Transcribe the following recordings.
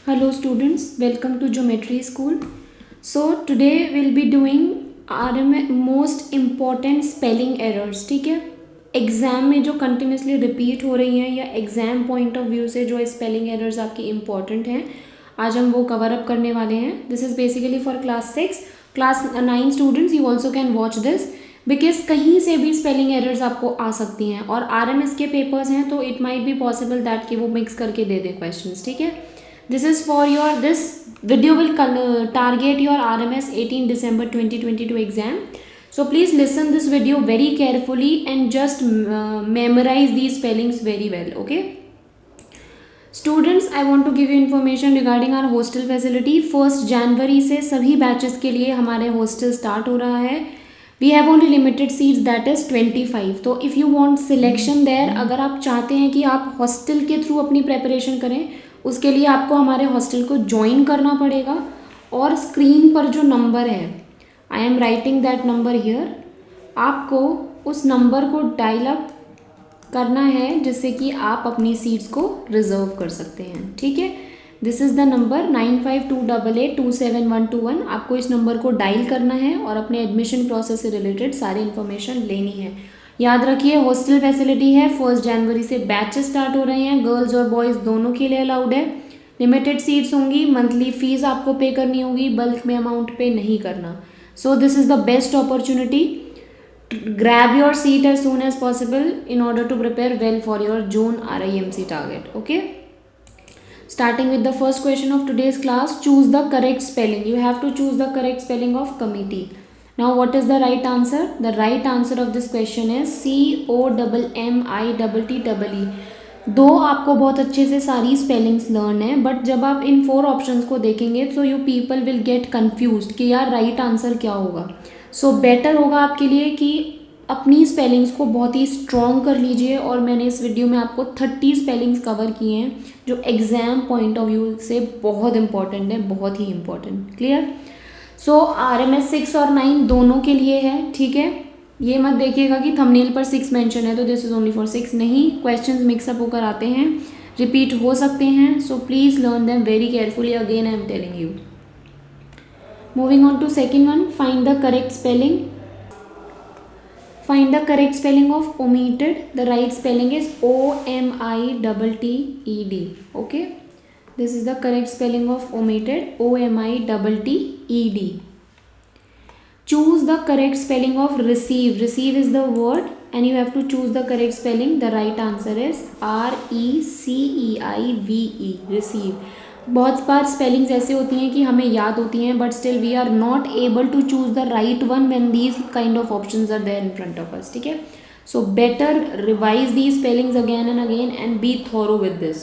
Hello students, welcome to Geometry School. So today we'll be doing most important spelling errors. ठीक है, exam में जो continuously repeat हो रही हैं या एग्जाम पॉइंट ऑफ व्यू से जो स्पेलिंग एरर्स आपकी इंपॉर्टेंट हैं, आज हम वो कवर अप करने वाले हैं. This is basically for class 6, class 9 students. You also can watch this because कहीं से भी स्पेलिंग एरर्स आपको आ सकती हैं और RMS के पेपर्स हैं तो it might be possible that कि वो मिक्स करके दे दें क्वेश्चंस. ठीक है, this is for your this video will target your RMS 18 December 2022 exam. So please listen this video very carefully and just memorize these spellings very well. Okay students, I want to give you information regarding our hostel facility. 1st January से सभी batches के लिए हमारे hostel start हो रहा है. We have only limited seats, that is 25. तो if you want selection there, अगर आप चाहते हैं कि आप हॉस्टल के थ्रू अपनी प्रेपरेशन करें, उसके लिए आपको हमारे हॉस्टल को ज्वाइन करना पड़ेगा. और स्क्रीन पर जो नंबर है, I am writing that number here, आपको उस नंबर को डायल अप करना है जिससे कि आप अपनी सीट्स को रिजर्व कर सकते हैं. ठीक है, दिस इज़ द नंबर 9528827121. आपको इस नंबर को डायल करना है और अपने एडमिशन प्रोसेस से रिलेटेड सारी इन्फॉर्मेशन लेनी है. याद रखिए हॉस्टल फैसिलिटी है. 1 जनवरी से बैचेस स्टार्ट हो रहे हैं. गर्ल्स और बॉयज़ दोनों के लिए अलाउड है. लिमिटेड सीट्स होंगी. मंथली फीस आपको पे करनी होगी, बल्क में अमाउंट पे नहीं करना. So this is the best opportunity. Grab your seat as soon as possible in order to prepare well for your June RIMC target. Okay, starting with the first question of today's class, choose the correct spelling. You have to choose the correct spelling of committee. Now what is the right answer? The right answer of this question is COMMITTEE. दो आपको बहुत अच्छे से सारी spellings learn है, but जब आप इन 4 options को देखेंगे तो you people will get confused कि यार राइट आंसर क्या होगा. सो बेटर होगा आपके लिए कि अपनी स्पेलिंग्स को बहुत ही स्ट्रॉन्ग कर लीजिए. और मैंने इस वीडियो में आपको 30 स्पेलिंग्स कवर किए हैं जो एग्ज़ाम पॉइंट ऑफ व्यू से बहुत इंपॉर्टेंट है, बहुत ही इंपॉर्टेंट. क्लियर? सो RMS 6 और 9 दोनों के लिए है. ठीक है, ये मत देखिएगा कि थंबनेल पर 6 मेंशन है तो दिस इज़ ओनली फॉर 6. नहीं, क्वेश्चंस मिक्सअप होकर आते हैं, रिपीट हो सकते हैं. So please learn them very carefully. Again I am telling you. Moving on to second one, find the correct spelling. Find the correct spelling of omitted. The right spelling is OMITTED. Okay, this is the correct spelling of omitted, OMITTED. Choose the correct spelling of receive. Receive is the word and you have to choose the correct spelling. The right answer is RECEIVE, receive. बहुत बार spellings ऐसे होती हैं कि हमें याद होती हैं but still we are not able to choose the right one when these kind of options are there in front of us. ठीक है, so better revise these spellings again and again and be thorough with this.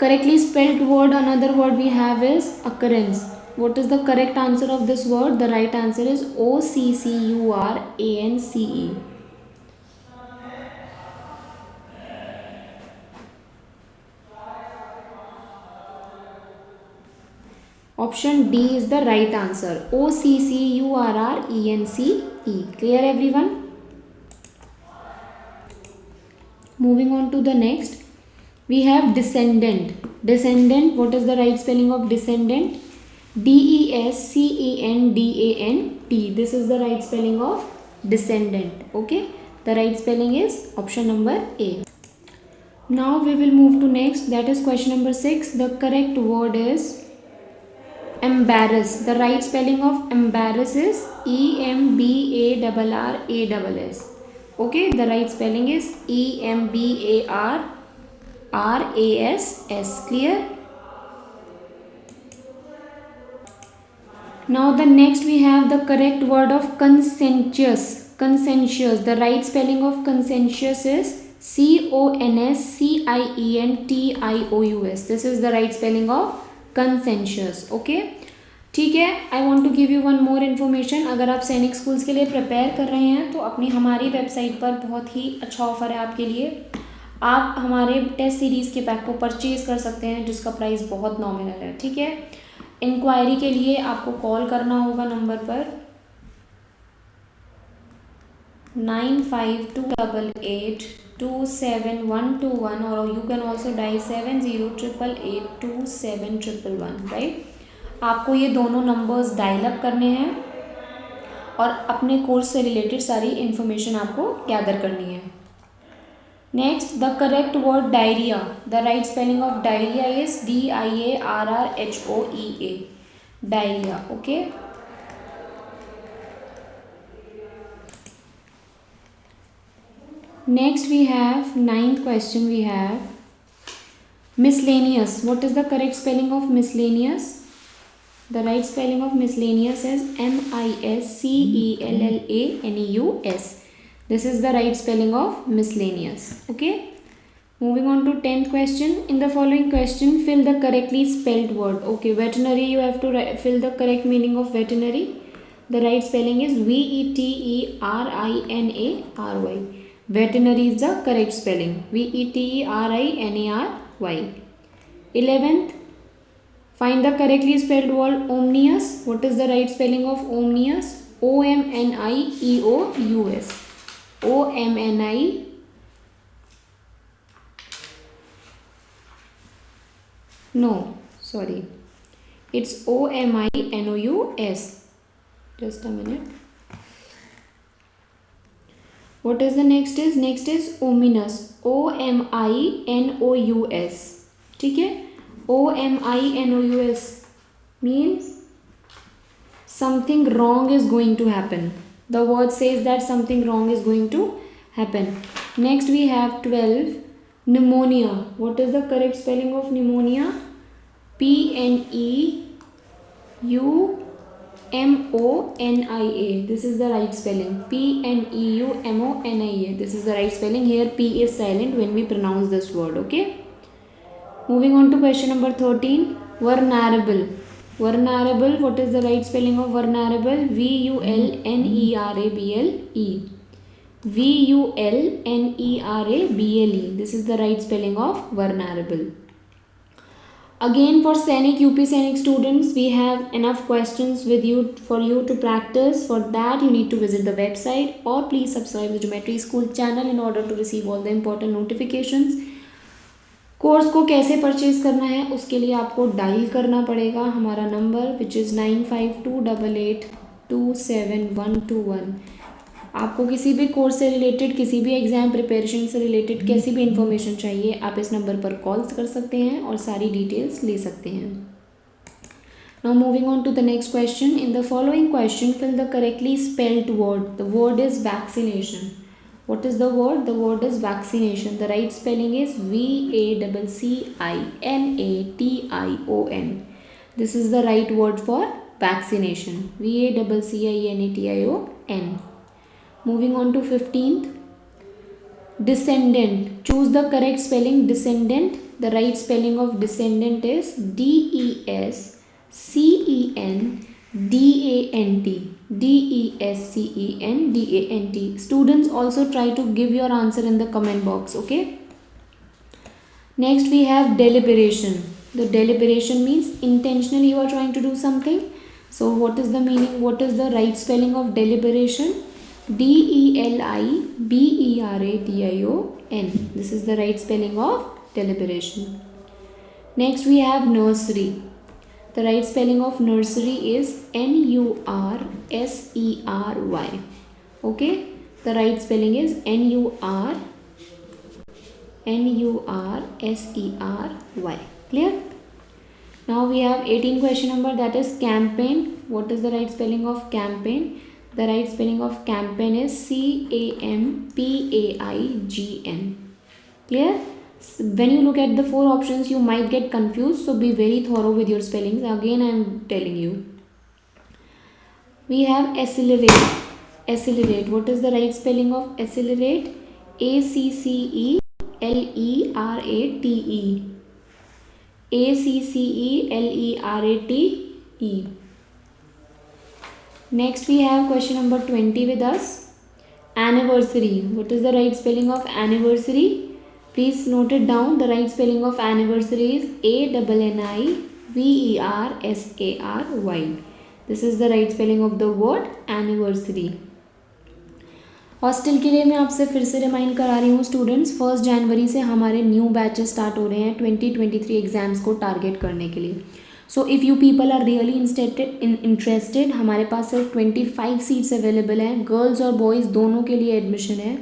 Correctly spelled word, another word we have is occurrence. What is the correct answer of this word? The right answer is OCCURANCE. Option D is the right answer. OCCURRENCE. Clear everyone? Moving on to the next, we have descendant. Descendant, what is the right spelling of descendant? DESCENDANT. This is the right spelling of descendant. Okay, the right spelling is option number A. Now we will move to next, that is question number 6. The correct word is embarrass. The right spelling of embarrass is EMBARRASS. Okay, the right spelling is EMBARRASS. Clear? Now the next we have the correct word of conscientious. Conscientious. The right spelling of conscientious is CONSCIENTIOUS. This is the right spelling of conscientious. Okay, ठीक है. I want to give you one more information. अगर आप सैनिक schools के लिए prepare कर रहे हैं तो अपनी हमारी वेबसाइट पर बहुत ही अच्छा ऑफर है आपके लिए. आप हमारे टेस्ट सीरीज़ के पैक को परचेज़ कर सकते हैं जिसका प्राइस बहुत नॉमिनल है. ठीक है, इंक्वायरी के लिए आपको कॉल करना होगा नंबर पर 952882 27121, or you can also dial 7088827111, right. आपको ये दोनों नंबर्स डायल अप करने हैं और अपने कोर्स से रिलेटेड सारी इन्फॉर्मेशन आपको गैदर करनी है। Next, the correct word diarrhoea, the right spelling of diarrhoea is DIARRHOEA, diarrhoea, okay. Next we have ninth question. We have miscellaneous. What is the correct spelling of miscellaneous? The right spelling of miscellaneous is MISCELLANEUS. This is the right spelling of miscellaneous. Okay. Moving on to 10th question. In the following question, fill the correctly spelled word. Okay, veterinary. You have to fill the correct meaning of veterinary. The right spelling is VETERINARY. Veterinary is the correct spelling. VETERINARY. 11th, find the correctly spelled word omnious. What is the right spelling of omnious? OMNIEOUS. OMNI. No, sorry. It's OMINOUS. Just a minute. What is the next is? Next is ominous. OMINOUS. ठीक है, OMINOUS means something wrong is going to happen. The word says that something wrong is going to happen. Next we have 12, pneumonia. What is the correct spelling of pneumonia? PNEUMONIA. This is the right spelling. PNEUMONIA. This is the right spelling. Here P is silent when we pronounce this word. Okay. Moving on to question number 13. Vulnerable. Vulnerable. What is the right spelling of vulnerable? VULNERABLE. VULNERABLE. This is the right spelling of vulnerable. Again, for Sainik UP Sainik students, we have enough questions with you for you to practice. For that, you need to visit the website or please subscribe the Geometry School channel in order to receive all the important notifications. Course को कैसे purchase करना है उसके लिए आपको dial करना पड़ेगा हमारा नंबर विच इज़ 9528827121। आपको किसी भी कोर्स से रिलेटेड, किसी भी एग्ज़ाम प्रिपरेशन से रिलेटेड कैसी भी इंफॉर्मेशन चाहिए, आप इस नंबर पर कॉल कर सकते हैं और सारी डिटेल्स ले सकते हैं। Now moving on to the next question. In the following question fill the correctly spelled word. The word is vaccination. What is the word? The word is vaccination. The right spelling is VACCINATION. This is the right word for vaccination. VACCINATION. Moving on to 15th. Descendant. Choose the correct spelling. Descendant. The right spelling of descendant is DESCENDANT. DESCENDANT. Students also try to give your answer in the comment box. Okay. Next we have deliberation. The deliberation means intentionally you are trying to do something. So what is the meaning? What is the right spelling of deliberation? DELIBERATION. This is the right spelling of deliberation. Next we have nursery. The right spelling of nursery is NURSERY. Okay. The right spelling is NURSERY. Clear? Now we have 18 question number, that is campaign. What is the right spelling of campaign? The right spelling of campaign is CAMPAIGN. Clear? When you look at the four options you might get confused, so be very thorough with your spellings. Again I am telling you. We have accelerate. Accelerate. What is the right spelling of accelerate? ACCELERATE. ACCELERATE. Next we have question number 20 with us. Anniversary. What is the right spelling of anniversary? Please note it down. The right spelling of anniversary is ANNIVERSARY. This is the right spelling of the word anniversary. Hostel के लिए मैं आपसे फिर से remind करा रही हूँ students, 1 जनवरी से हमारे न्यू बैचेस स्टार्ट हो रहे हैं 2023 एग्ज़ाम्स को टारगेट करने के लिए। So if you people are really interested, हमारे पास सिर्फ 25 सीट्स अवेलेबल हैं, गर्ल्स और बॉयज़ दोनों के लिए एडमिशन है।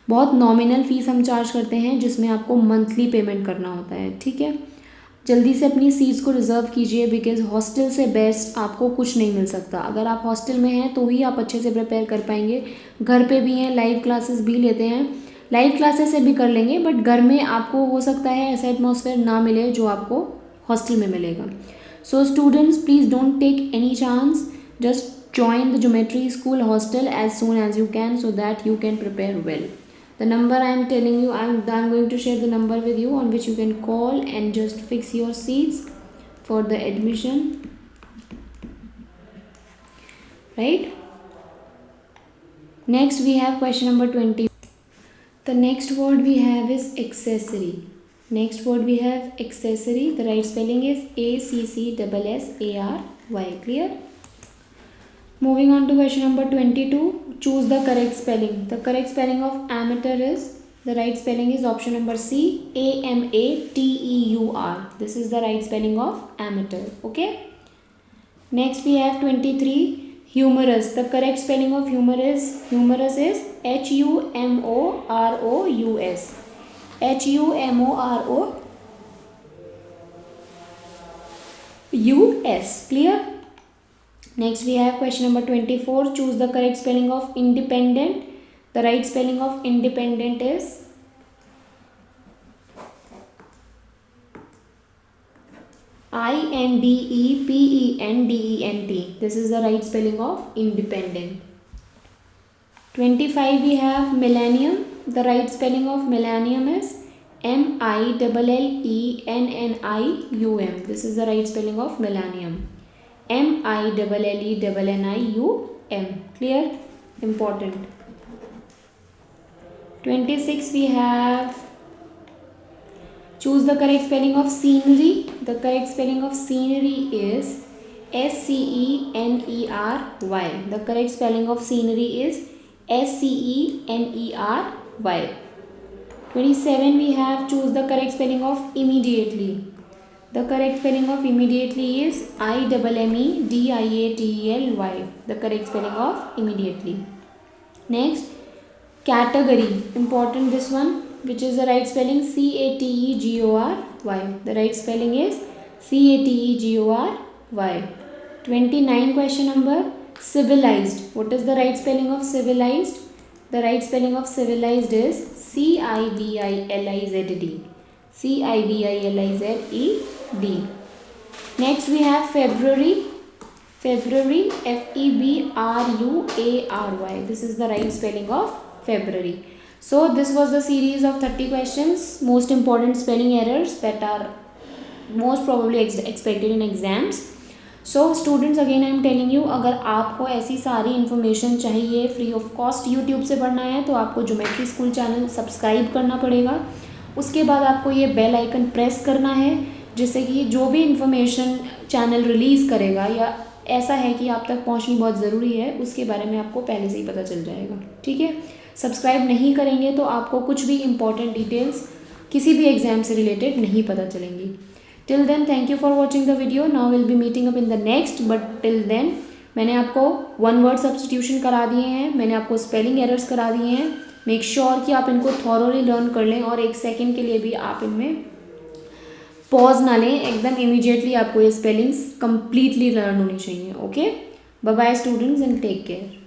बहुत नॉमिनल फ़ीस हम चार्ज करते हैं जिसमें आपको मंथली पेमेंट करना होता है, ठीक है। जल्दी से अपनी सीट्स को रिज़र्व कीजिए, बिकॉज हॉस्टल से बेस्ट आपको कुछ नहीं मिल सकता। अगर आप हॉस्टल में हैं तो ही आप अच्छे से प्रिपेयर कर पाएंगे। घर पे भी हैं, लाइव क्लासेस भी लेते हैं, लाइव क्लासेस से भी कर लेंगे, बट घर में आपको हो सकता है ऐसा एटमॉस्फेयर ना मिले जो आपको हॉस्टल में मिलेगा। So students, please don't take any chance, just join the geometry school hostel as soon as you can so that you can prepare well. The number I am telling you, I'm going to share the number with you on which you can call and just fix your seats for the admission, right? Next we have question number 20. The next word we have is accessory. Next word we have accessory. The right spelling is ACCSSARY. Clear? Moving on to question number 22. Choose the correct spelling. The correct spelling of amateur is, the right spelling is option number C, AMATEUR. This is the right spelling of amateur. Okay. Next we have 23. Humorous. The correct spelling of humorous is HUMOROUS. HUMOROUS. Clear? Next we have question number 24. Choose the correct spelling of independent. The right spelling of independent is INDEPENDENT. This is the right spelling of independent. 25 we have millennium. The right spelling of millennium is MILLENNIUM. This is the right spelling of millennium. MILLENNIUM. Clear? Important. 26 we have, choose the correct spelling of scenery. The correct spelling of scenery is SCENERY. The correct spelling of scenery is SCENERY. 27 we have, choose the correct spelling of immediately. The correct spelling of immediately is IMMEDIATELY. The correct spelling of immediately. Next, category. Important this one. Which is the right spelling? CATEGORY. The right spelling is CATEGORY. 29 question number. Civilized. What is the right spelling of civilized? The right spelling of civilized is CIVILIZED. CIVILIZED. Next we have February. February, FEBRUARY. This is the right spelling of February. So this was the series of 30 questions, most important spelling errors that are most probably expected in exams. So students, again I am telling you, अगर आपको ऐसी सारी information चाहिए free of cost YouTube से पढ़ना है तो आपको ज्योमेट्री स्कूल चैनल सब्सक्राइब करना पड़ेगा। उसके बाद आपको ये बेल आइकन प्रेस करना है, जिससे कि जो भी इन्फॉर्मेशन चैनल रिलीज़ करेगा या ऐसा है कि आप तक पहुंचनी बहुत ज़रूरी है, उसके बारे में आपको पहले से ही पता चल जाएगा। ठीक है, सब्सक्राइब नहीं करेंगे तो आपको कुछ भी इंपॉर्टेंट डिटेल्स किसी भी एग्ज़ाम से रिलेटेड नहीं पता चलेंगी। Till then thank you for watching the video. Now will be meeting up in the next, but till then मैंने आपको 1 वर्ड सब्स्टिट्यूशन करा दिए हैं, मैंने आपको स्पेलिंग एरर्स करा दिए हैं। मेक श्योर कि आप इनको थॉरोली लर्न कर लें और एक सेकेंड के लिए भी आप इनमें पॉज ना लें, एकदम इमीडिएटली आपको ये स्पेलिंग्स कंप्लीटली लर्न होनी चाहिए। Okay, bye bye students and take care.